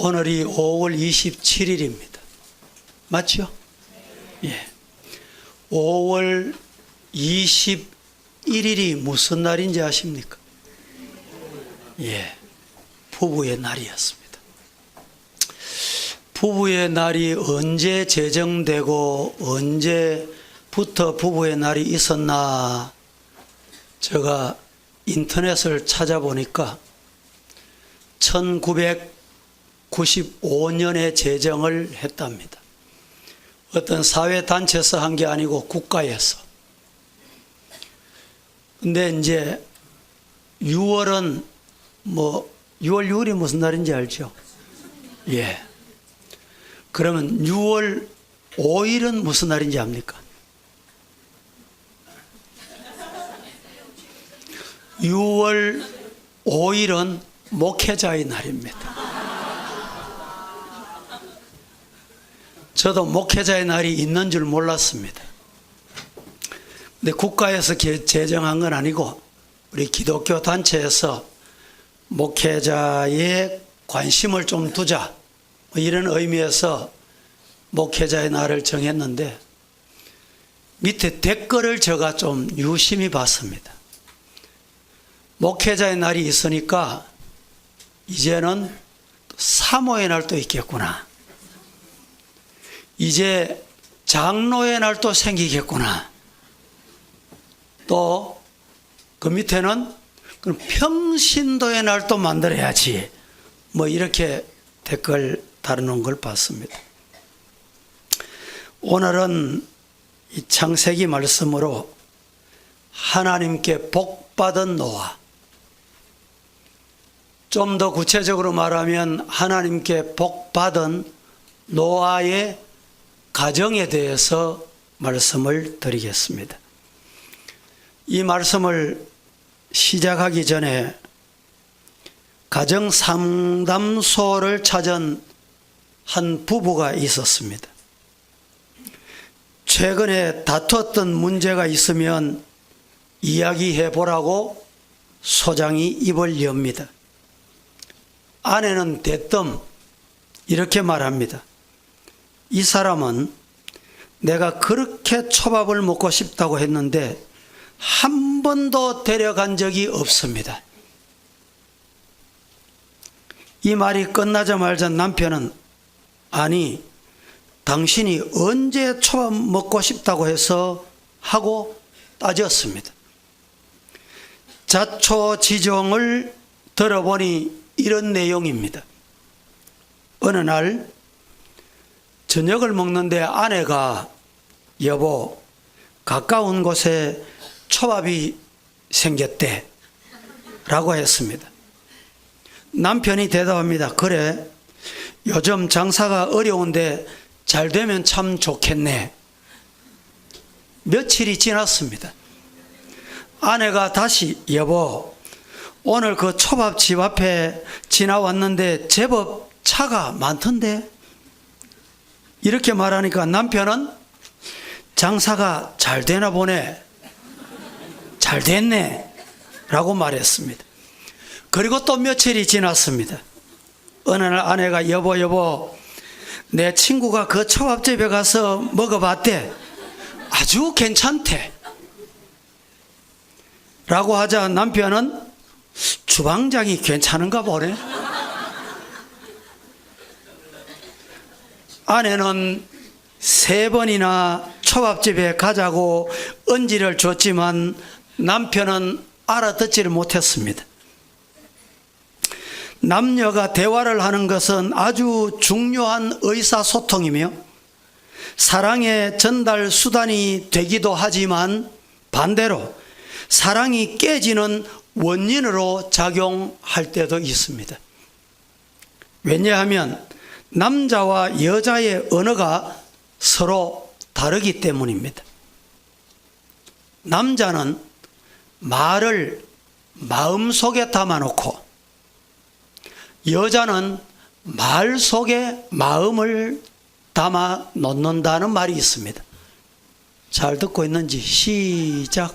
오늘이 5월 27일입니다. 맞죠? 예. 5월 21일이 무슨 날인지 아십니까? 예. 부부의 날이었습니다. 부부의 날이 언제 제정되고 언제부터 부부의 날이 있었나, 제가 인터넷을 찾아보니까 1995년에 제정을 했답니다. 어떤 사회단체에서 한 게 아니고 국가에서. 근데 이제 6월은 6월 6일이 무슨 날인지 알죠? 예. 그러면 6월 5일은 무슨 날인지 압니까? 6월 5일은 목회자의 날입니다. 저도 목회자의 날이 있는 줄 몰랐습니다. 근데 국가에서 제정한 건 아니고 우리 기독교 단체에서 목회자의 관심을 좀 두자, 이런 의미에서 목회자의 날을 정했는데, 밑에 댓글을 제가 좀 유심히 봤습니다. 목회자의 날이 있으니까 이제는 사모의 날도 있겠구나, 이제 장로의 날도 생기겠구나, 또 그 밑에는 평신도의 날도 만들어야지, 이렇게 댓글 다루는 걸 봤습니다. 오늘은 이 창세기 말씀으로 하나님께 복받은 노아, 좀 더 구체적으로 말하면 하나님께 복받은 노아의 가정에 대해서 말씀을 드리겠습니다. 이 말씀을 시작하기 전에 가정 상담소를 찾은 한 부부가 있었습니다. 최근에 다투었던 문제가 있으면 이야기해 보라고 소장이 입을 엽니다. 아내는 대뜸 이렇게 말합니다. 이 사람은 내가 그렇게 초밥을 먹고 싶다고 했는데 한 번도 데려간 적이 없습니다. 이 말이 끝나자마자 남편은, 아니, 당신이 언제 초밥 먹고 싶다고 해서 하고 따졌습니다. 자초지종을 들어보니 이런 내용입니다. 어느 날 저녁을 먹는데 아내가, 여보, 가까운 곳에 초밥이 생겼대 라고 했습니다. 남편이 대답합니다. 그래, 요즘 장사가 어려운데 잘 되면 참 좋겠네. 며칠이 지났습니다. 아내가 다시, 여보, 오늘 그 초밥집 앞에 지나왔는데 제법 차가 많던데, 이렇게 말하니까 남편은 장사가 잘 되나 보네, 잘 됐네 라고 말했습니다. 그리고 또 며칠이 지났습니다. 어느 날 아내가, 여보, 내 친구가 그 초밥집에 가서 먹어봤대, 아주 괜찮대 라고 하자 남편은, 주방장이 괜찮은가 보네. 아내는 3번이나 초밥집에 가자고 언지를 줬지만 남편은 알아듣지를 못했습니다. 남녀가 대화를 하는 것은 아주 중요한 의사소통이며 사랑의 전달 수단이 되기도 하지만 반대로 사랑이 깨지는 원인으로 작용할 때도 있습니다. 왜냐하면 남자와 여자의 언어가 서로 다르기 때문입니다. 남자는 말을 마음속에 담아놓고 여자는 말 속에 마음을 담아 놓는다는 말이 있습니다. 잘 듣고 있는지 시작.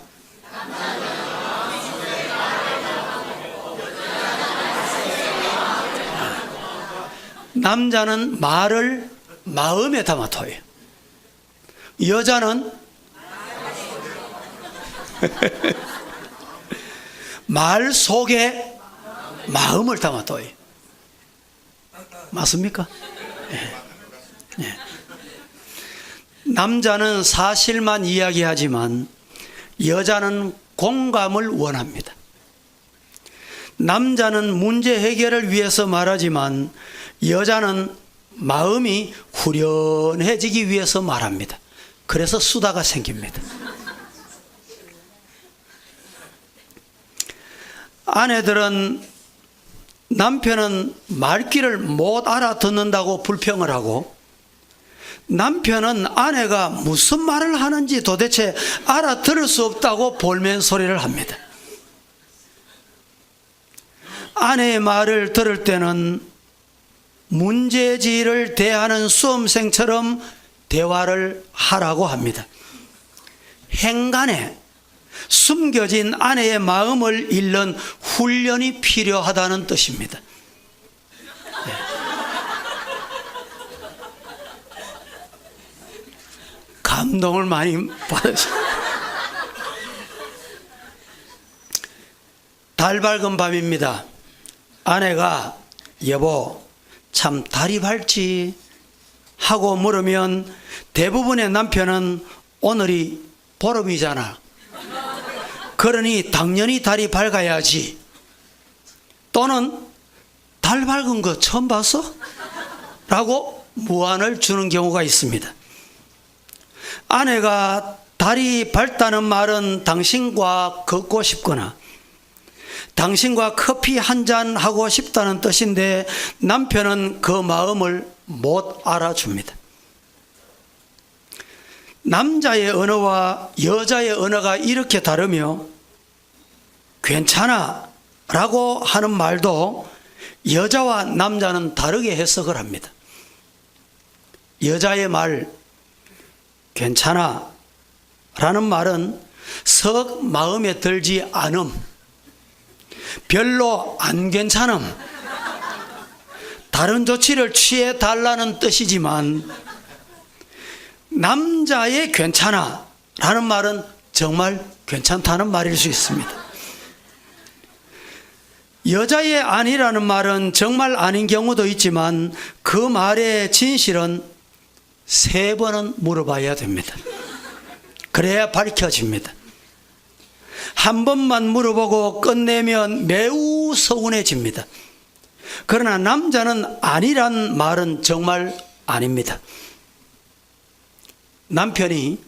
남자는 말을 마음에 담아둬요. 여자는 말 속에 마음을 담아둬요. 맞습니까? 네. 네. 남자는 사실만 이야기하지만 여자는 공감을 원합니다. 남자는 문제 해결을 위해서 말하지만 여자는 마음이 후련해지기 위해서 말합니다. 그래서 수다가 생깁니다. 아내들은 남편은 말귀를 못 알아듣는다고 불평을 하고, 남편은 아내가 무슨 말을 하는지 도대체 알아들을 수 없다고 볼멘 소리를 합니다. 아내의 말을 들을 때는 문제지를 대하는 수험생처럼 대화를 하라고 합니다. 행간에 숨겨진 아내의 마음을 읽는 훈련이 필요하다는 뜻입니다. 네. 감동을 많이 받으셨어요. 달 밝은 밤입니다. 아내가 여보 참 달이 밝지 하고 물으면 대부분의 남편은 오늘이 보름이잖아, 그러니 당연히 달이 밝아야지, 또는 달 밝은 거 처음 봤어? 라고 무안을 주는 경우가 있습니다. 아내가 달이 밝다는 말은 당신과 걷고 싶거나 당신과 커피 한잔 하고 싶다는 뜻인데 남편은 그 마음을 못 알아줍니다. 남자의 언어와 여자의 언어가 이렇게 다르며 괜찮아 라고 하는 말도 여자와 남자는 다르게 해석을 합니다. 여자의 말 괜찮아 라는 말은 썩 마음에 들지 않음, 별로 안 괜찮음, 다른 조치를 취해 달라는 뜻이지만 남자의 괜찮아 라는 말은 정말 괜찮다는 말일 수 있습니다. 여자의 아니라는 말은 정말 아닌 경우도 있지만 그 말의 진실은 3번은 물어봐야 됩니다. 그래야 밝혀집니다. 한 번만 물어보고 끝내면 매우 서운해집니다. 그러나 남자는 아니란 말은 정말 아닙니다. 남편이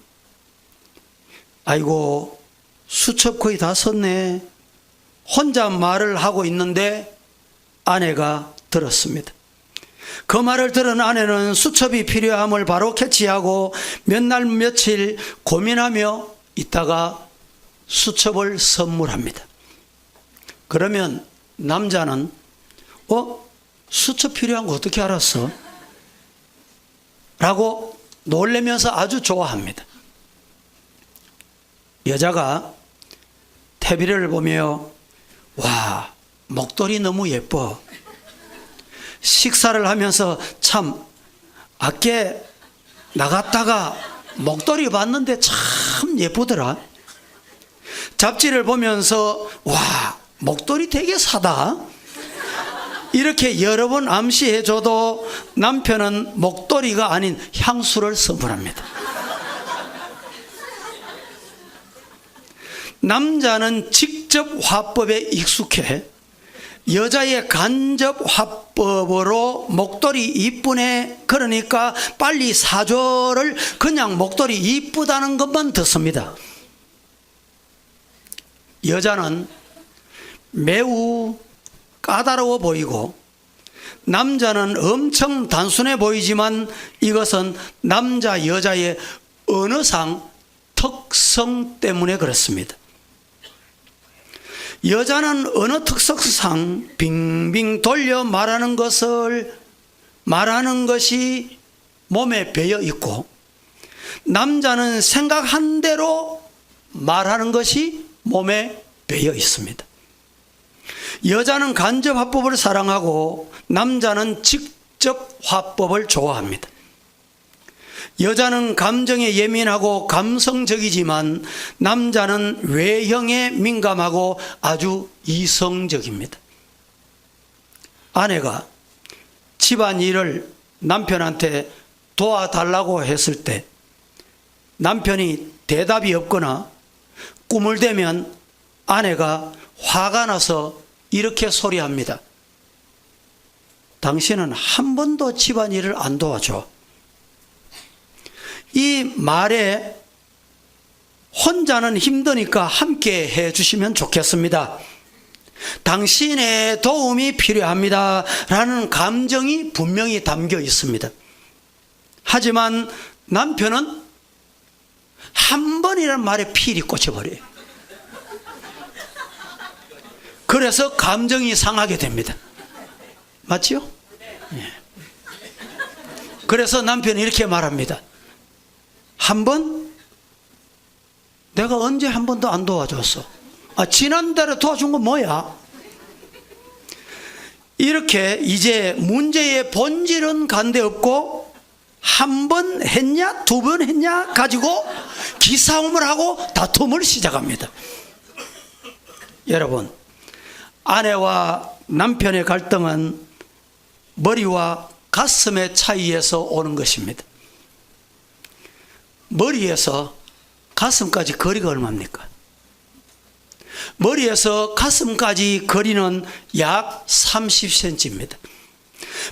아이고 수첩 거의 다 썼네 혼자 말을 하고 있는데 아내가 들었습니다. 그 말을 들은 아내는 수첩이 필요함을 바로 캐치하고 몇 날 며칠 고민하며 있다가 수첩을 선물합니다. 그러면 남자는 수첩 필요한 거 어떻게 알았어? 라고 놀라면서 아주 좋아합니다. 여자가 TV를 보며 와 목도리 너무 예뻐, 식사를 하면서 참 밖에 나갔다가 목도리 봤는데 참 예쁘더라, 잡지를 보면서 와 목도리 되게 사다, 이렇게 여러 번 암시해줘도 남편은 목도리가 아닌 향수를 선물합니다. 남자는 직접 화법에 익숙해 여자의 간접 화법으로 목도리 이쁘네 그러니까 빨리 사줘를 그냥 목도리 이쁘다는 것만 듣습니다. 여자는 매우 까다로워 보이고 남자는 엄청 단순해 보이지만 이것은 남자 여자의 언어상 특성 때문에 그렇습니다. 여자는 언어 특성상 빙빙 돌려 말하는 것이 몸에 배어 있고 남자는 생각한 대로 말하는 것이 몸에 배어 있습니다. 여자는 간접 화법을 사랑하고 남자는 직접 직접 화법을 좋아합니다. 여자는 감정에 예민하고 감성적이지만 남자는 외형에 민감하고 아주 이성적입니다. 아내가 집안일을 남편한테 도와달라고 했을 때 남편이 대답이 없거나 꿈을 대면 아내가 화가 나서 이렇게 소리합니다. 당신은 한 번도 집안일을 안 도와줘. 이 말에 혼자는 힘드니까 함께 해주시면 좋겠습니다. 당신의 도움이 필요합니다. 라는 감정이 분명히 담겨 있습니다. 하지만 남편은 한 번이라는 말에 필이 꽂혀버려요. 그래서 감정이 상하게 됩니다. 맞죠? 예. 그래서 남편이 이렇게 말합니다. 한 번? 내가 언제 한 번도 안 도와줬어? 지난달에 도와준 건 뭐야? 이렇게 이제 문제의 본질은 간데없고 한 번 했냐 두 번 했냐 가지고 기싸움을 하고 다툼을 시작합니다. 여러분, 아내와 남편의 갈등은 머리와 가슴의 차이에서 오는 것입니다. 머리에서 가슴까지 거리가 얼마입니까? 머리에서 가슴까지 거리는 약 30cm입니다.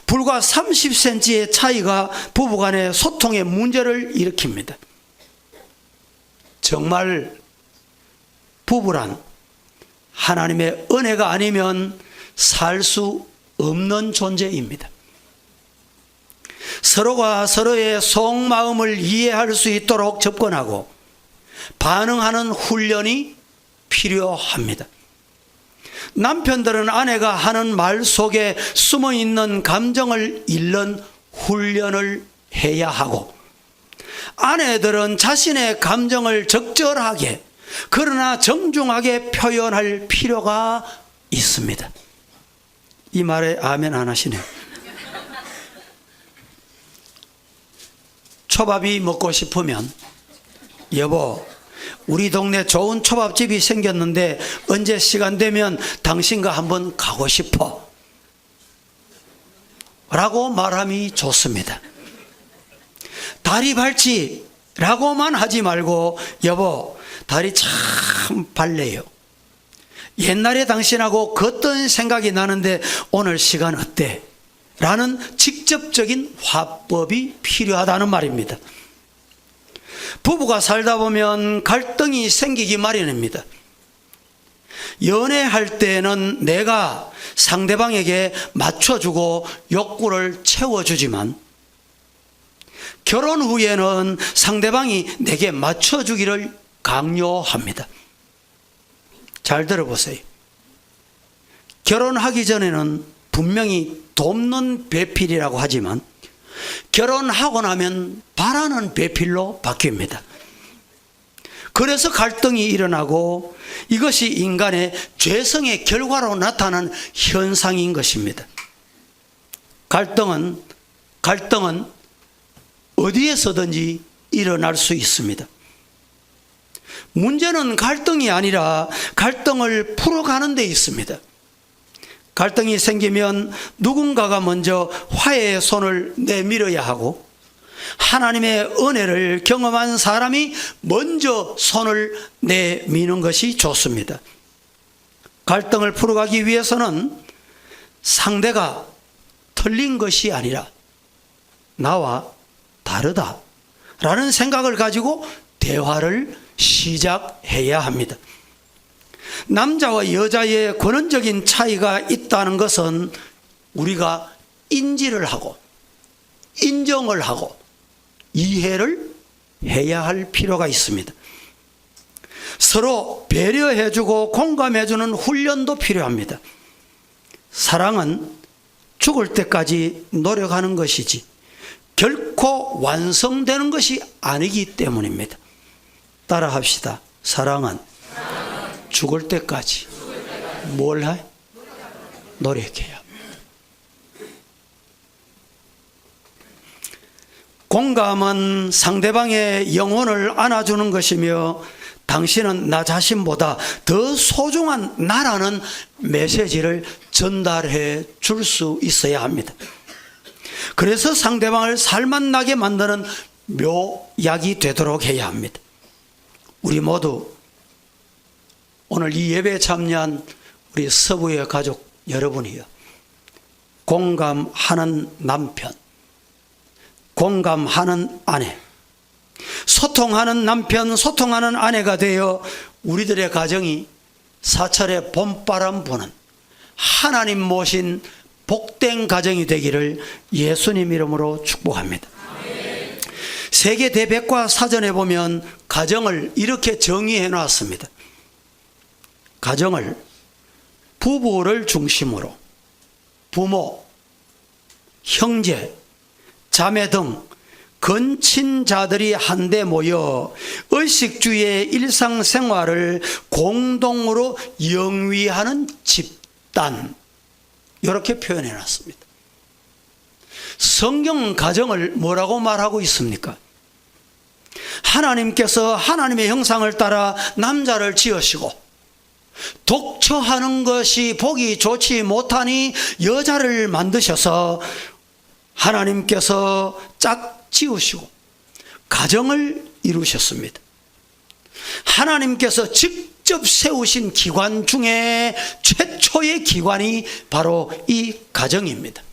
불과 30cm의 차이가 부부간의 소통의 문제를 일으킵니다. 정말 부부란 하나님의 은혜가 아니면 살 수 없는 존재입니다. 서로가 서로의 속마음을 이해할 수 있도록 접근하고 반응하는 훈련이 필요합니다. 남편들은 아내가 하는 말 속에 숨어있는 감정을 잃는 훈련을 해야 하고, 아내들은 자신의 감정을 적절하게 그러나 정중하게 표현할 필요가 있습니다. 이 말에 아멘 안 하시네요. 초밥이 먹고 싶으면 여보, 우리 동네 좋은 초밥집이 생겼는데 언제 시간 되면 당신과 한번 가고 싶어 라고 말함이 좋습니다. 다리 밟지 라고만 하지 말고 여보, 다리 참 발래요. 옛날에 당신하고 걷던 생각이 나는데 오늘 시간 어때? 라는 직접적인 화법이 필요하다는 말입니다. 부부가 살다 보면 갈등이 생기기 마련입니다. 연애할 때는 내가 상대방에게 맞춰주고 욕구를 채워주지만 결혼 후에는 상대방이 내게 맞춰주기를 강요합니다. 잘 들어보세요. 결혼하기 전에는 분명히 돕는 배필이라고 하지만 결혼하고 나면 바라는 배필로 바뀝니다. 그래서 갈등이 일어나고 이것이 인간의 죄성의 결과로 나타난 현상인 것입니다. 갈등은 어디에서든지 일어날 수 있습니다. 문제는 갈등이 아니라 갈등을 풀어가는 데 있습니다. 갈등이 생기면 누군가가 먼저 화해의 손을 내밀어야 하고 하나님의 은혜를 경험한 사람이 먼저 손을 내미는 것이 좋습니다. 갈등을 풀어가기 위해서는 상대가 틀린 것이 아니라 나와 다르다라는 생각을 가지고 대화를 시작해야 합니다. 남자와 여자의 권원적인 차이가 있다는 것은 우리가 인지를 하고 인정을 하고 이해를 해야 할 필요가 있습니다. 서로 배려해주고 공감해주는 훈련도 필요합니다. 사랑은 죽을 때까지 노력하는 것이지 결코 완성되는 것이 아니기 때문입니다. 따라합시다. 사랑은 죽을 때까지 뭘 해? 노력해야 합니다. 공감은 상대방의 영혼을 안아주는 것이며 당신은 나 자신보다 더 소중한 나라는 메시지를 전달해 줄 수 있어야 합니다. 그래서 상대방을 살맛나게 만드는 묘약이 되도록 해야 합니다. 우리 모두 오늘 이 예배에 참여한 우리 서부의 가족 여러분이요, 공감하는 남편, 공감하는 아내, 소통하는 남편, 소통하는 아내가 되어 우리들의 가정이 사철의 봄바람 부는 하나님 모신 복된 가정이 되기를 예수님 이름으로 축복합니다. 세계 대백과 사전에 보면 가정을 이렇게 정의해 놨습니다. 가정을 부부를 중심으로 부모, 형제, 자매 등 근친자들이 한데 모여 의식주의 일상생활을 공동으로 영위하는 집단, 이렇게 표현해 놨습니다. 성경은 가정을 뭐라고 말하고 있습니까? 하나님께서 하나님의 형상을 따라 남자를 지으시고 독처하는 것이 보기 좋지 못하니 여자를 만드셔서 하나님께서 짝 지으시고 가정을 이루셨습니다. 하나님께서 직접 세우신 기관 중에 최초의 기관이 바로 이 가정입니다.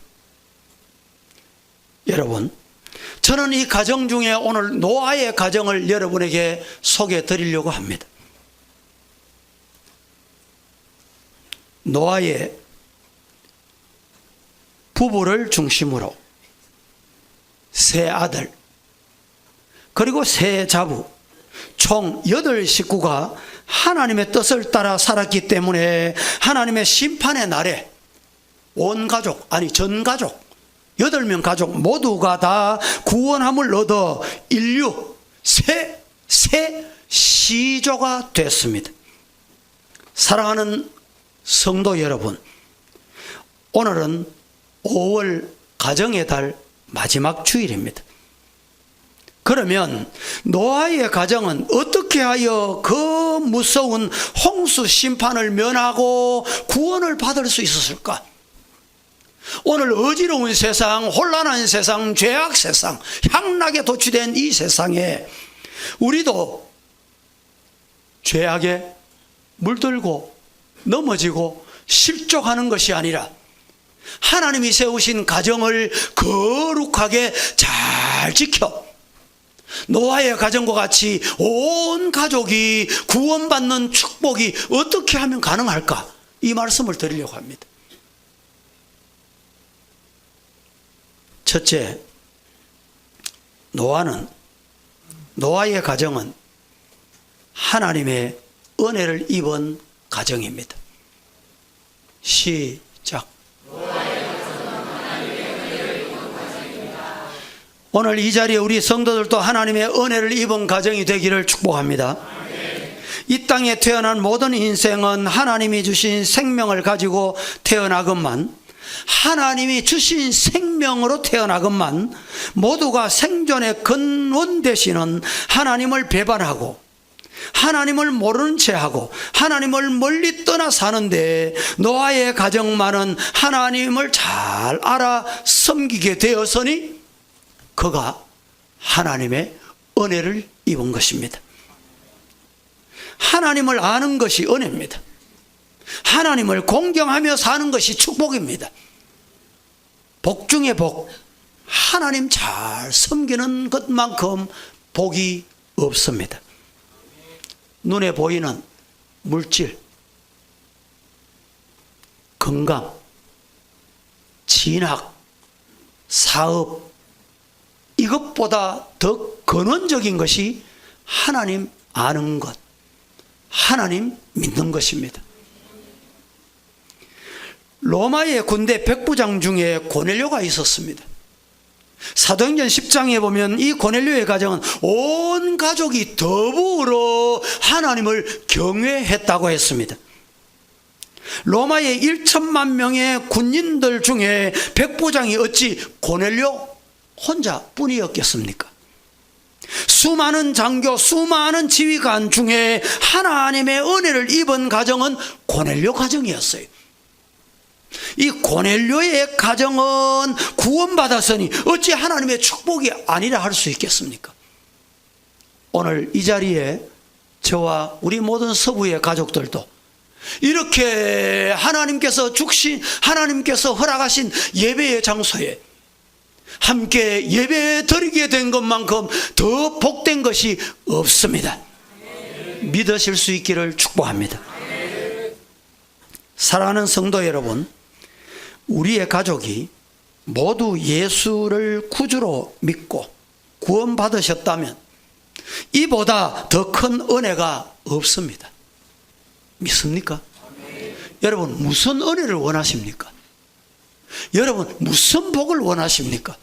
여러분, 저는 이 가정 중에 오늘 노아의 가정을 여러분에게 소개해 드리려고 합니다. 노아의 부부를 중심으로 세 아들 그리고 세 자부 총 8식구가 하나님의 뜻을 따라 살았기 때문에 하나님의 심판의 날에 온 가족, 아니 전 가족 8명 가족 모두가 다 구원함을 얻어 인류 새 시조가 됐습니다. 사랑하는 성도 여러분, 오늘은 5월 가정의 달 마지막 주일입니다. 그러면 노아의 가정은 어떻게 하여 그 무서운 홍수 심판을 면하고 구원을 받을 수 있었을까? 오늘 어지러운 세상, 혼란한 세상, 죄악 세상, 향락에 도취된 이 세상에 우리도 죄악에 물들고 넘어지고 실족하는 것이 아니라 하나님이 세우신 가정을 거룩하게 잘 지켜 노아의 가정과 같이 온 가족이 구원받는 축복이 어떻게 하면 가능할까? 이 말씀을 드리려고 합니다. 첫째, 노아의 가정은 하나님의 은혜를 입은 가정입니다. 시작. 오늘 이 자리에 우리 성도들도 하나님의 은혜를 입은 가정이 되기를 축복합니다. 이 땅에 태어난 모든 인생은 하나님이 주신 생명을 가지고 태어나건만, 하나님이 주신 생명으로 태어나건만 모두가 생존의 근원 되시는 하나님을 배반하고 하나님을 모르는 채하고 하나님을 멀리 떠나 사는데, 노아의 가정만은 하나님을 잘 알아 섬기게 되었으니 그가 하나님의 은혜를 입은 것입니다. 하나님을 아는 것이 은혜입니다. 하나님을 공경하며 사는 것이 축복입니다. 복 중에 복, 하나님 잘 섬기는 것만큼 복이 없습니다. 눈에 보이는 물질, 건강, 진학, 사업, 이것보다 더 근원적인 것이 하나님 아는 것, 하나님 믿는 것입니다. 로마의 군대 백부장 중에 고넬료가 있었습니다. 사도행전 10장에 보면 이 고넬료의 가정은 온 가족이 더불어 하나님을 경외했다고 했습니다. 로마의 1천만 명의 군인들 중에 백부장이 어찌 고넬료 혼자뿐이었겠습니까? 수많은 장교, 수많은 지휘관 중에 하나님의 은혜를 입은 가정은 고넬료 가정이었어요. 이 고넬료의 가정은 구원받았으니 어찌 하나님의 축복이 아니라 할 수 있겠습니까? 오늘 이 자리에 저와 우리 모든 서부의 가족들도 이렇게 하나님께서 하나님께서 허락하신 예배의 장소에 함께 예배 드리게 된 것만큼 더 복된 것이 없습니다. 믿으실 수 있기를 축복합니다. 사랑하는 성도 여러분, 우리의 가족이 모두 예수를 구주로 믿고 구원받으셨다면 이보다 더 큰 은혜가 없습니다. 믿습니까? 여러분, 무슨 은혜를 원하십니까? 여러분, 무슨 복을 원하십니까?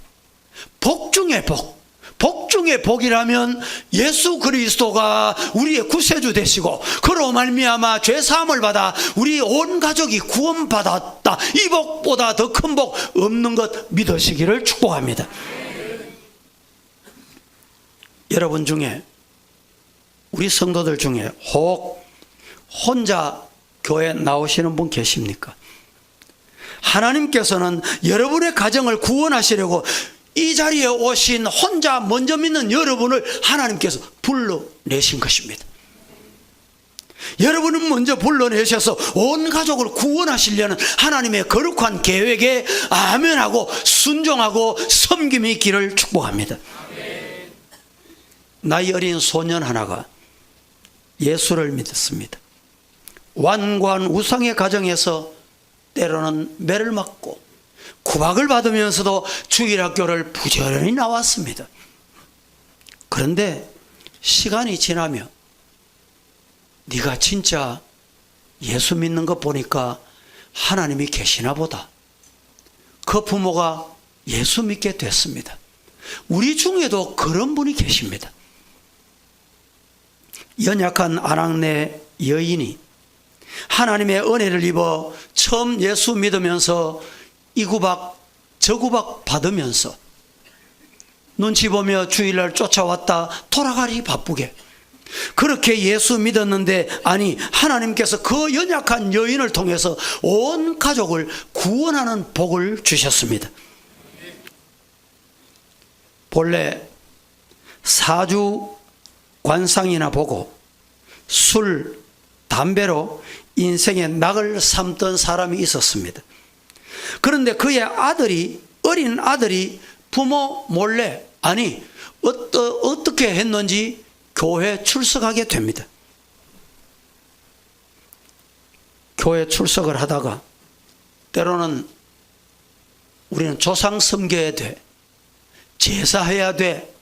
복 중에 복. 복 중에 복이라면 예수 그리스도가 우리의 구세주 되시고 그로 말미암아 죄 사함을 받아 우리 온 가족이 구원받았다. 이 복보다 더 큰 복 없는 것 믿으시기를 축복합니다. 여러분 중에, 우리 성도들 중에 혹 혼자 교회 나오시는 분 계십니까? 하나님께서는 여러분의 가정을 구원하시려고 이 자리에 오신 혼자 먼저 믿는 여러분을 하나님께서 불러내신 것입니다. 여러분은 먼저 불러내셔서 온 가족을 구원하시려는 하나님의 거룩한 계획에 아멘하고 순종하고 섬김이 있기를 축복합니다. 나이 어린 소년 하나가 예수를 믿었습니다. 완고한 우상의 가정에서 때로는 매를 맞고 구박을 받으면서도 주일학교를 부지런히 나왔습니다. 그런데 시간이 지나며 네가 진짜 예수 믿는 것 보니까 하나님이 계시나 보다. 그 부모가 예수 믿게 됐습니다. 우리 중에도 그런 분이 계십니다. 연약한 아낙네 여인이 하나님의 은혜를 입어 처음 예수 믿으면서 이 구박 저 구박 받으면서 눈치 보며 주일날 쫓아왔다 돌아가리 바쁘게 그렇게 예수 믿었는데, 아니 하나님께서 그 연약한 여인을 통해서 온 가족을 구원하는 복을 주셨습니다. 본래 사주 관상이나 보고 술, 담배로 인생의 낙을 삼던 사람이 있었습니다. 그런데 그의 아들이, 어린 아들이 부모 몰래, 아니 어떻게 했는지 교회 출석하게 됩니다. 교회 출석을 하다가 때로는 우리는 조상 섬겨야 돼, 제사해야 돼,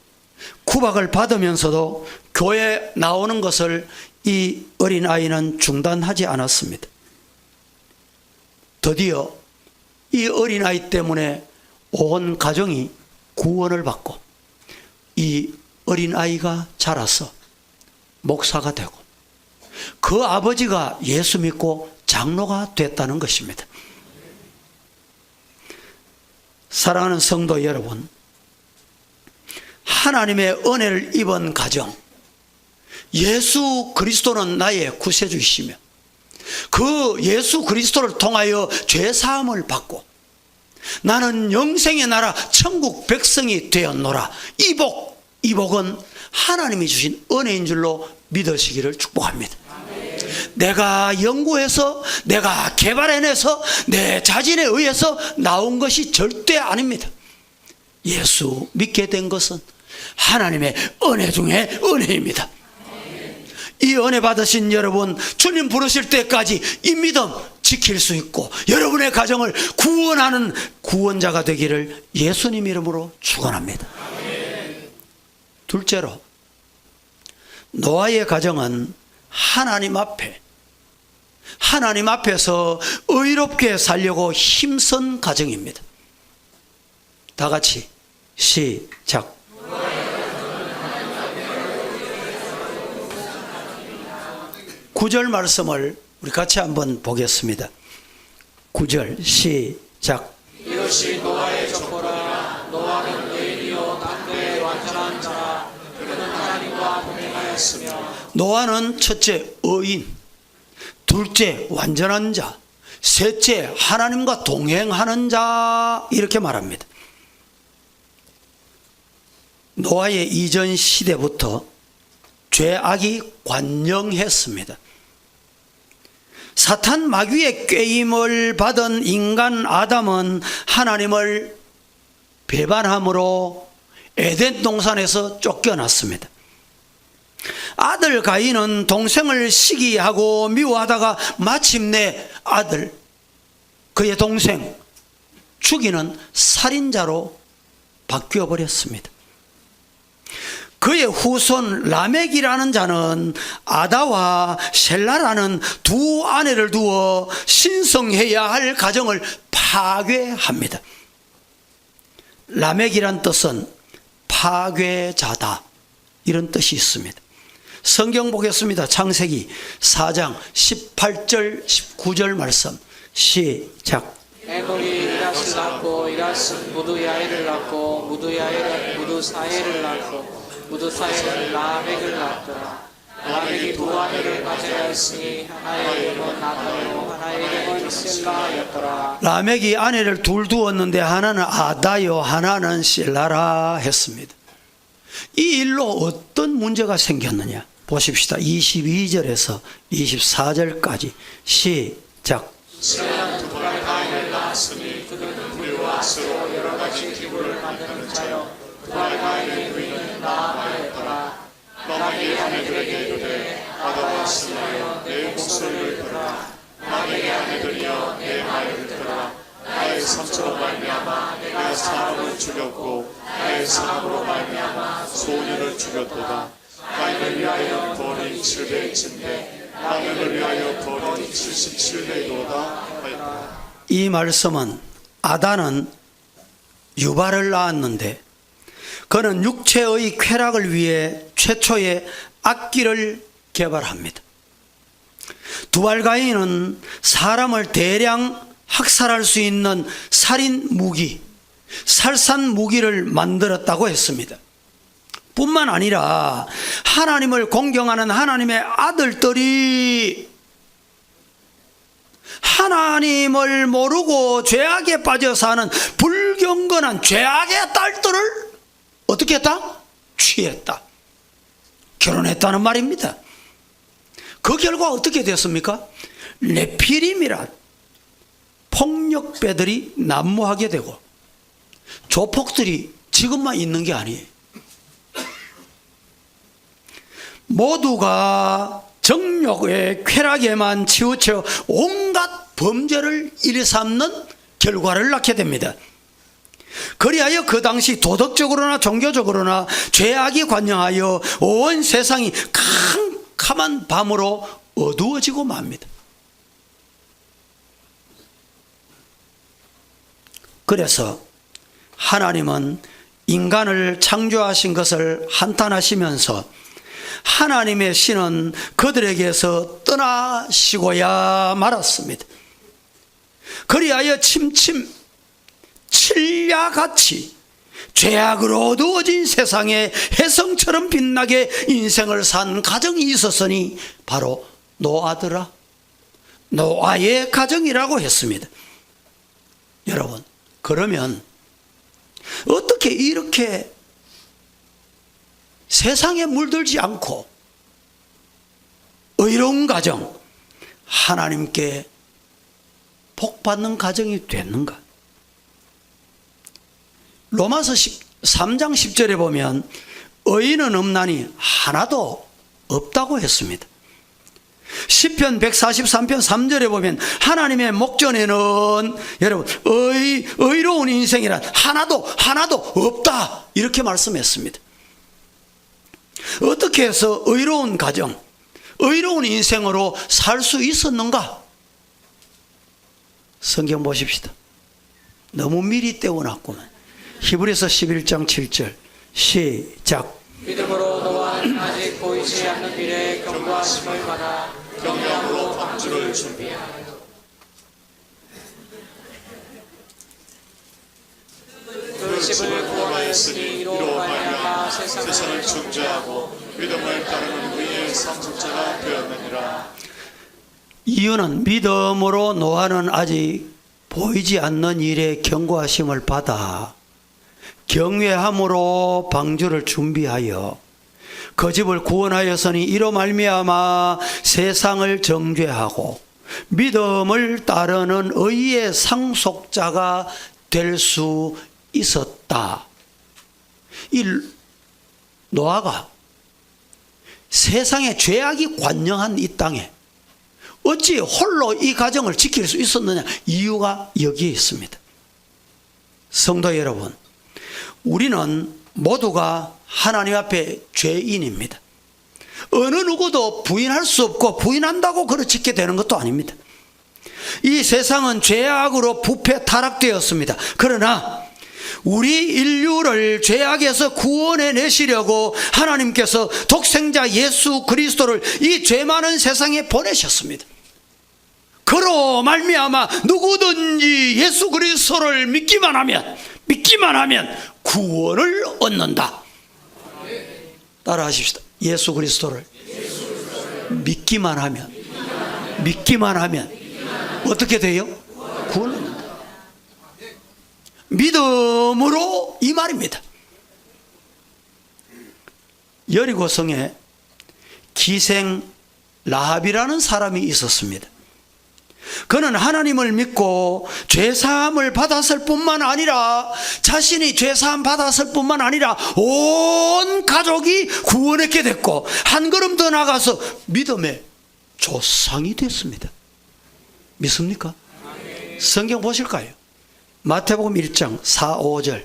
구박을 받으면서도 교회 나오는 것을 이 어린아이는 중단하지 않았습니다. 드디어 이 어린아이 때문에 온 가정이 구원을 받고 이 어린아이가 자라서 목사가 되고 그 아버지가 예수 믿고 장로가 됐다는 것입니다. 사랑하는 성도 여러분, 하나님의 은혜를 입은 가정, 예수 그리스도는 나의 구세주이시며 그 예수 그리스도를 통하여 죄 사함을 받고 나는 영생의 나라 천국 백성이 되었노라. 이 복은 하나님이 주신 은혜인 줄로 믿으시기를 축복합니다. 내가 연구해서, 내가 개발해내서, 내 자신에 의해서 나온 것이 절대 아닙니다. 예수 믿게 된 것은 하나님의 은혜 중에 은혜입니다. 이 은혜 받으신 여러분, 주님 부르실 때까지 이 믿음 지킬 수 있고 여러분의 가정을 구원하는 구원자가 되기를 예수님 이름으로 축원합니다. 둘째로, 노아의 가정은 하나님 앞에서 의롭게 살려고 힘쓴 가정입니다. 다 같이 시작. 9절 말씀을 우리 같이 한번 보겠습니다. 9절 시작. 이것이 노아의 족보라. 노아는 의인이 완전한 자라. 그는 하나님과 동행하였으며 노아는 첫째 의인, 둘째 완전한 자, 셋째 하나님과 동행하는 자, 이렇게 말합니다. 노아의 이전 시대부터 죄악이 관영했습니다. 사탄 마귀의 꾀임을 받은 인간 아담은 하나님을 배반함으로 에덴 동산에서 쫓겨났습니다. 아들 가인은 동생을 시기하고 미워하다가 마침내 아들, 그의 동생 죽이는 살인자로 바뀌어 버렸습니다. 그의 후손 라멕이라는 자는 아다와 셀라라는 두 아내를 두어 신성해야 할 가정을 파괴합니다. 라멕이란 뜻은 파괴자다, 이런 뜻이 있습니다. 성경 보겠습니다. 창세기 4장 18절 19절 말씀 시작. 에볼이 이라스를 낳고 이라스는 무드야엘을 낳고 무드야엘은 무드사엘을 낳고 무드사엘은 라멕을 낳더라. 라멕이 두 아내를 가져하였으니 하나의 이름은 나다요 하나의 이름은 실라였더라. 라멕이 아내를 둘 두었는데 하나는 아다요 하나는 실라라 했습니다. 이 일로 어떤 문제가 생겼느냐 보십시다. 22절에서 24절까지 시작. 실라는 두 발의 가인을 낳았으니 그는 불과 수로 여러 가지 기구를 만드는 자요 두 발의 가인의 부인은 나아마였더라. 라멕이 아내들에게 이르되 아다와 실라여 내 목소리를 들으라. 라멕의 아내들이여 내 말을 들으라. 나의 상처로 말미암아 내가 사람을 죽였고 나의 사람으로 말미암아 소년을 죽였도다. 가인을 위하여 벌이 700인데 라멕을 위하여 벌이 77배이로다. 이 말씀은 아다는 유발을 낳았는데 그는 육체의 쾌락을 위해 최초의 악기를 개발합니다. 두발 가인은 사람을 대량 학살할 수 있는 살인 무기, 살산 무기를 만들었다고 했습니다. 뿐만 아니라 하나님을 공경하는 하나님의 아들들이 하나님을 모르고 죄악에 빠져 사는 불경건한 죄악의 딸들을 어떻게 했다? 취했다. 결혼했다는 말입니다. 그 결과 어떻게 됐습니까? 네피림이란 폭력배들이 난무하게 되고 조폭들이 지금만 있는 게 아니에요. 모두가 정욕의 쾌락에만 치우쳐 온갖 범죄를 일삼는 결과를 낳게 됩니다. 그리하여 그 당시 도덕적으로나 종교적으로나 죄악이 관영하여 온 세상이 캄캄한 밤으로 어두워지고 맙니다. 그래서 하나님은 인간을 창조하신 것을 한탄하시면서 하나님의 신은 그들에게서 떠나시고야 말았습니다. 그리하여 칠야같이 죄악으로 어두워진 세상에 혜성처럼 빛나게 인생을 산 가정이 있었으니 바로 노아더라, 노아의 가정이라고 했습니다. 여러분, 그러면 어떻게 이렇게 세상에 물들지 않고 의로운 가정, 하나님께 복받는 가정이 됐는가? 로마서 3장 10절에 보면 의인은 없나니 하나도 없다고 했습니다. 시편 143편 3절에 보면 하나님의 목전에는 여러분 의로운 인생이란 하나도 없다, 이렇게 말씀했습니다. 어떻게 해서 의로운 가정, 의로운 인생으로 살 수 있었는가? 성경 보십시다. 너무 미리 떼어놨구만. 히브리서 11장 7절 시작. 믿음으로 노아는 아직 보이지 않는 미래의 경고하심을 받아 경량으로 방주를 준비하여 그 집을 구원하였으니 이로 말미암아 세상을 중재하고 믿음을 따르는 의의 상속자가 되었느니라. 이유는 믿음으로 노아는 아직 보이지 않는 일에 경고하심을 받아 경외함으로 방주를 준비하여 그 집을 구원하였으니 이로 말미암아 세상을 정죄하고 믿음을 따르는 의의 상속자가 될 수 있었다. 이 노아가 세상의 죄악이 관영한 이 땅에 어찌 홀로 이 가정을 지킬 수 있었느냐? 이유가 여기에 있습니다. 성도 여러분, 우리는 모두가 하나님 앞에 죄인입니다. 어느 누구도 부인할 수 없고 부인한다고 그르치게 되는 것도 아닙니다. 이 세상은 죄악으로 부패 타락되었습니다. 그러나 우리 인류를 죄악에서 구원해 내시려고 하나님께서 독생자 예수 그리스도를 이 죄 많은 세상에 보내셨습니다. 그로 말미암아 누구든지 예수 그리스도를 믿기만 하면 구원을 얻는다. 따라하십시다. 예수 그리스도를 믿기만 하면 어떻게 돼요? 구원을 얻는다. 믿음으로 이 말입니다. 여리고성에 기생 라합이라는 사람이 있었습니다. 그는 하나님을 믿고 죄사함을 받았을 뿐만 아니라 자신이 죄사함 받았을 뿐만 아니라 온 가족이 구원받게 됐고 한 걸음 더 나가서 믿음의 조상이 됐습니다. 믿습니까? 성경 보실까요? 마태복음 1장 4, 5절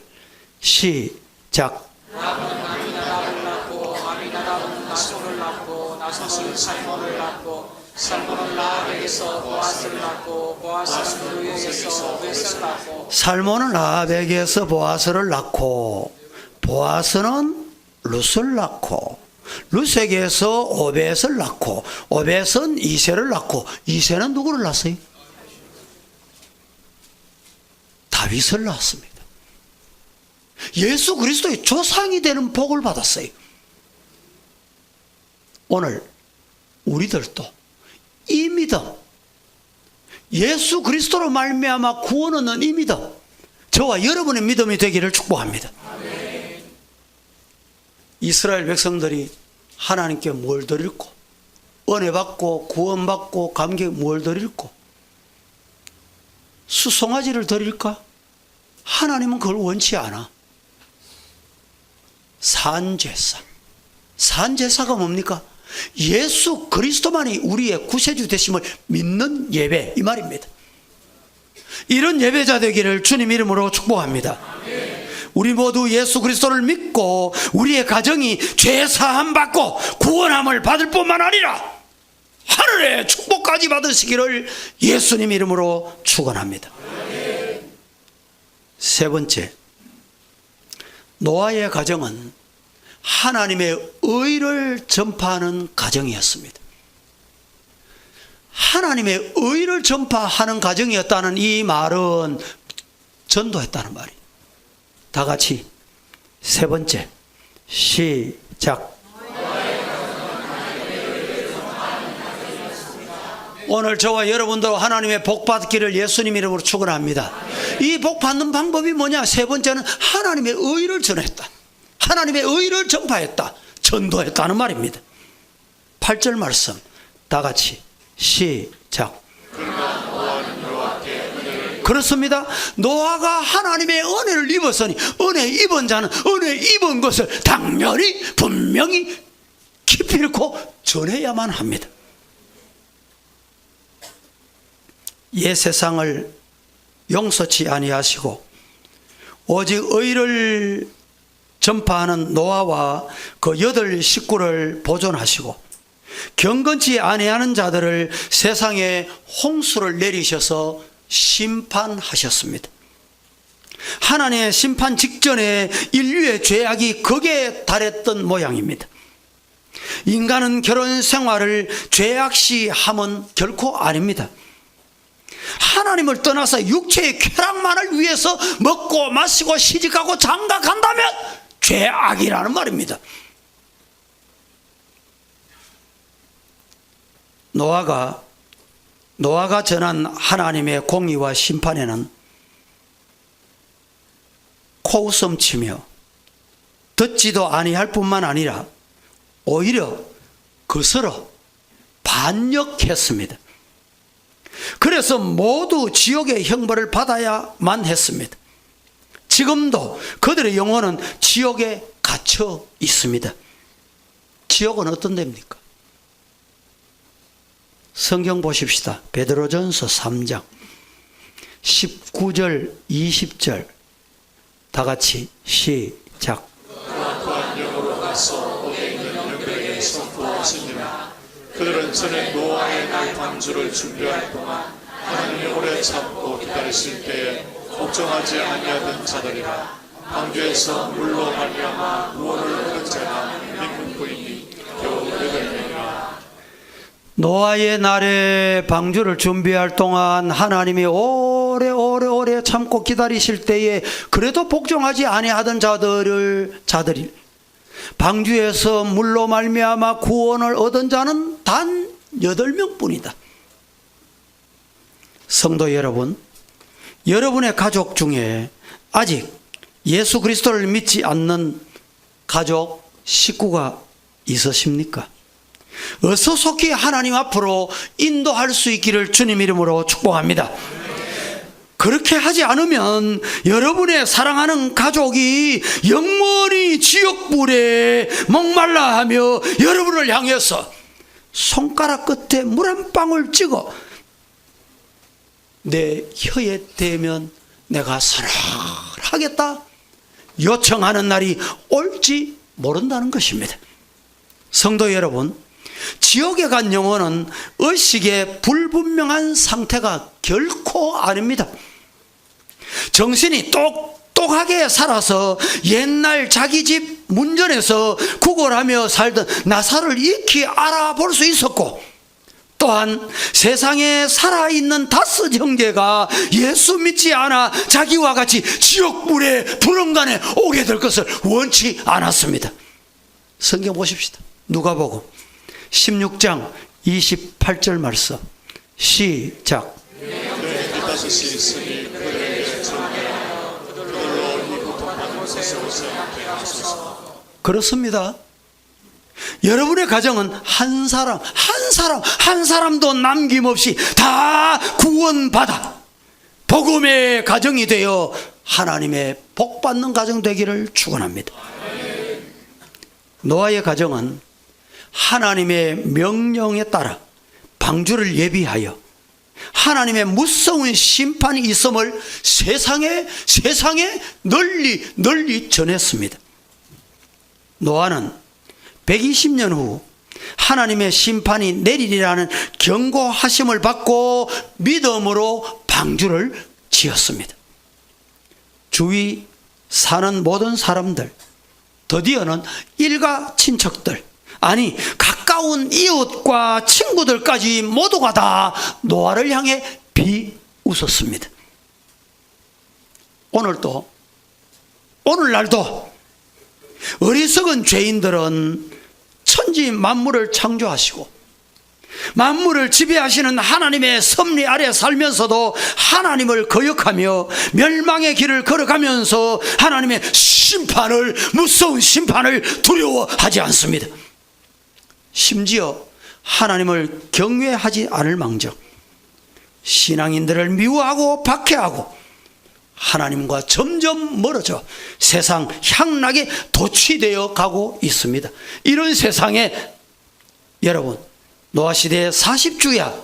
시작. 아미나답을 낳고 아미나답은 나손을 낳고 나손은 살몬을 낳고 살몬은 라합에게서 보아스를 낳고 보아스는 루에게서 오벳을 낳고 살몬은 라합에게서 보아스를 낳고 보아스는 룻을 낳고 룻에게서 오벳을 낳고 오벳은 이새를 낳고 이새는 누구를 낳았어요? 다윗을 낳았습니다. 예수 그리스도의 조상이 되는 복을 받았어요. 오늘 우리들도 이 믿음, 예수 그리스도로 말미암아 구원 얻는 이 믿음, 저와 여러분의 믿음이 되기를 축복합니다. 아멘. 이스라엘 백성들이 하나님께 뭘 드릴고 은혜 받고 구원 받고 감격에 뭘 드릴고 수송아지를 드릴까? 하나님은 그걸 원치 않아. 산제사. 산제사가 뭡니까? 예수 그리스도만이 우리의 구세주 되심을 믿는 예배, 이 말입니다. 이런 예배자 되기를 주님 이름으로 축복합니다. 우리 모두 예수 그리스도를 믿고 우리의 가정이 죄 사함 받고 구원함을 받을 뿐만 아니라 하늘의 축복까지 받으시기를 예수님 이름으로 축원합니다. 세 번째, 노아의 가정은 하나님의 의를 전파하는 가정이었습니다. 하나님의 의를 전파하는 가정이었다는 이 말은 전도했다는 말이에요. 다 같이 세 번째 시작. 오늘 저와 여러분도 하나님의 복 받기를 예수님 이름으로 축원합니다. 이 복 받는 방법이 뭐냐? 세 번째는 하나님의 의를 전했다. 하나님의 의를 전파했다. 전도했다는 말입니다. 8절 말씀 다 같이 시작. 그렇습니다. 노아가 하나님의 은혜를 입었으니 은혜 입은 자는 은혜 입은 것을 당연히 분명히 깊이 있고 전해야만 합니다. 옛 세상을 용서치 아니하시고 오직 의를 전파하는 노아와 그 8 식구를 보존하시고 경건치 아니하는 자들을 세상에 홍수를 내리셔서 심판하셨습니다. 하나님의 심판 직전에 인류의 죄악이 극에 달했던 모양입니다. 인간은 결혼 생활을 죄악시함은 결코 아닙니다. 하나님을 떠나서 육체의 쾌락만을 위해서 먹고 마시고 시집가고 장가간다면 죄악이라는 말입니다. 노아가 전한 하나님의 공의와 심판에는 코웃음 치며 듣지도 아니할 뿐만 아니라 오히려 거슬러 반역했습니다. 그래서 모두 지옥의 형벌을 받아야만 했습니다. 지금도 그들의 영혼은 지옥에 갇혀 있습니다. 지옥은 어떤 데입니까? 성경 보십시다. 베드로전서 3장 19절 20절 다 같이 시작. 또한 영으로 가서 옥에 있는 영들에게 선포하시니라. 그들은 전에 노아의 날 방주를 준비할 동안 하나님이 오래 참고 기다리실 때에 걱정하지 아니하던 자들이라. 방주에서 물로 말미암아 구원을 얻은 자가 믿는 부인이 겨우 8명이라. 노아의 날에 방주를 준비할 동안 하나님이 오래 참고 기다리실 때에 그래도 복종하지 아니하던 자들이 방주에서 물로 말미암아 구원을 얻은 자는 단 8명뿐이다. 성도 여러분, 여러분의 가족 중에 아직 예수 그리스도를 믿지 않는 가족, 식구가 있으십니까? 어서 속히 하나님 앞으로 인도할 수 있기를 주님 이름으로 축복합니다. 그렇게 하지 않으면 여러분의 사랑하는 가족이 영원히 지옥불에 목말라 하며 여러분을 향해서 손가락 끝에 물 한 방울 찍어 내 혀에 대면 내가 사랑하겠다 요청하는 날이 올지 모른다는 것입니다. 성도 여러분, 지옥에 간 영혼은 의식의 불분명한 상태가 결코 아닙니다. 정신이 똑똑하게 살아서 옛날 자기 집 문전에서 구걸하며 살던 나사를 익히 알아볼 수 있었고, 또한 세상에 살아있는 5 형제가 예수 믿지 않아 자기와 같이 지옥불의 불응간에 오게 될 것을 원치 않았습니다. 성경 보십시다. 누가복음 16장 28절 말씀 시작. 뜻하듯이 있으니 그들에게 전하여 그들로 이 고통받는 곳에 오지 않게 하소서. 그렇습니다. 여러분의 가정은 한 사람도 남김없이 다 구원받아 복음의 가정이 되어 하나님의 복받는 가정 되기를 축원합니다. 노아의 가정은 하나님의 명령에 따라 방주를 예비하여 하나님의 무서운 심판이 있음을 세상에 널리 전했습니다. 노아는 120년 후 하나님의 심판이 내리리라는 경고하심을 받고 믿음으로 방주를 지었습니다. 주위 사는 모든 사람들, 드디어는 일가 친척들, 아니 가까운 이웃과 친구들까지 모두가 다 노아를 향해 비웃었습니다. 오늘날도 어리석은 죄인들은 천지 만물을 창조하시고 만물을 지배하시는 하나님의 섭리 아래 살면서도 하나님을 거역하며 멸망의 길을 걸어가면서 하나님의 무서운 심판을 두려워하지 않습니다. 심지어 하나님을 경외하지 않을 망정 신앙인들을 미워하고 박해하고 하나님과 점점 멀어져 세상 향락에 도취되어 가고 있습니다. 이런 세상에 여러분, 노아 시대의 40주야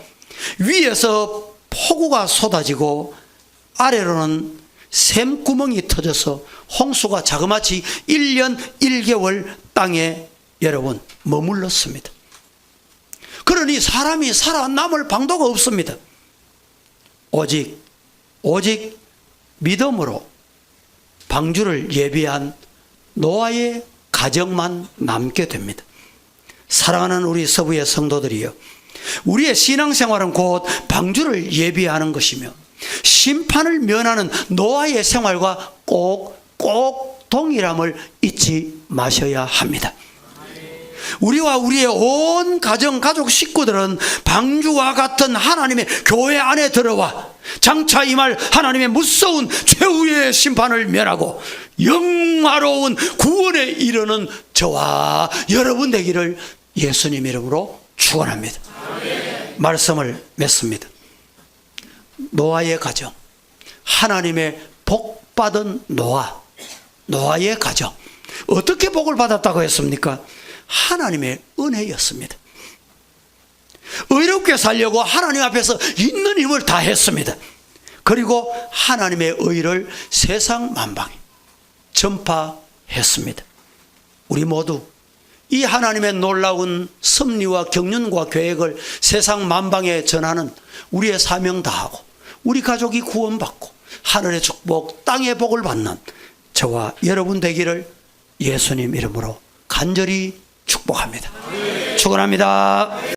위에서 폭우가 쏟아지고 아래로는 샘구멍이 터져서 홍수가 자그마치 1년 1개월 땅에 여러분 머물렀습니다. 그러니 사람이 살아남을 방도가 없습니다. 오직 믿음으로 방주를 예비한 노아의 가정만 남게 됩니다. 사랑하는 우리 서부의 성도들이여, 우리의 신앙생활은 곧 방주를 예비하는 것이며 심판을 면하는 노아의 생활과 꼭 동일함을 잊지 마셔야 합니다. 우리와 우리의 온 가정, 가족, 식구들은 방주와 같은 하나님의 교회 안에 들어와 장차 임할 하나님의 무서운 최후의 심판을 면하고 영화로운 구원에 이르는 저와 여러분 되기를 예수님 이름으로 축원합니다. 말씀을 맺습니다. 노아의 가정, 하나님의 복받은 노아의 가정, 어떻게 복을 받았다고 했습니까? 하나님의 은혜였습니다. 의롭게 살려고 하나님 앞에서 있는 힘을 다했습니다. 그리고 하나님의 의를 세상 만방에 전파했습니다. 우리 모두 이 하나님의 놀라운 섭리와 경륜과 계획을 세상 만방에 전하는 우리의 사명 다하고 우리 가족이 구원받고 하늘의 축복, 땅의 복을 받는 저와 여러분 되기를 예수님 이름으로 간절히 축복합니다. 축원합니다.